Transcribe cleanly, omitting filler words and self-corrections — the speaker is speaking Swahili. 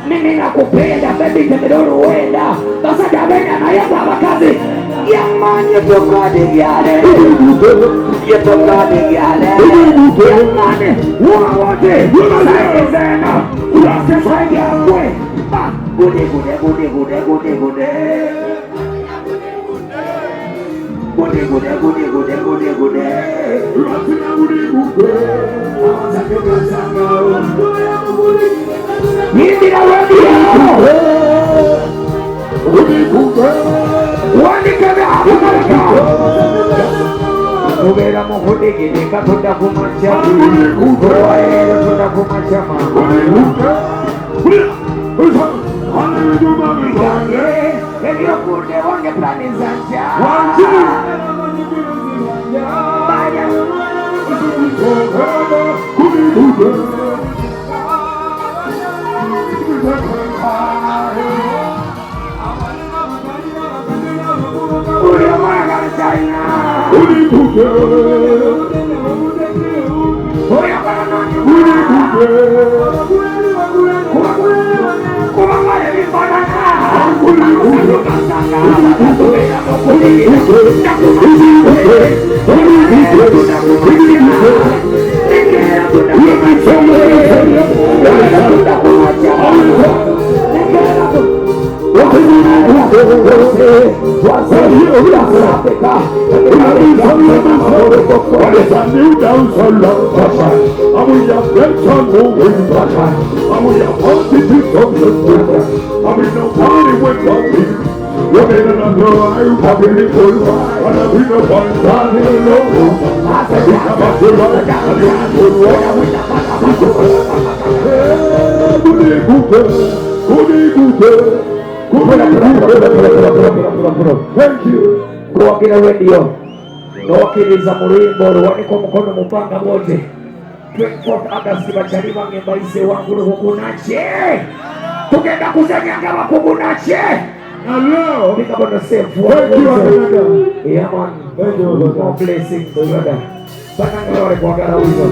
Mimi nakupenda baby, temedoro wenda basa jabenya na yaba makazi young man, you took the yale, you took the yale, young man, what it is enough, that's the side of way. Goody. Thank you. Kwa kila radio nawakiliza murimbo ruwani kwa mkono mupanga wote 24 August bacharima ngembaise wangu rukunache tugenda kuzanyanga bakugunache hello big up on yourself. Yeah man, more blessings brother. Bana ngore kwa gara wizo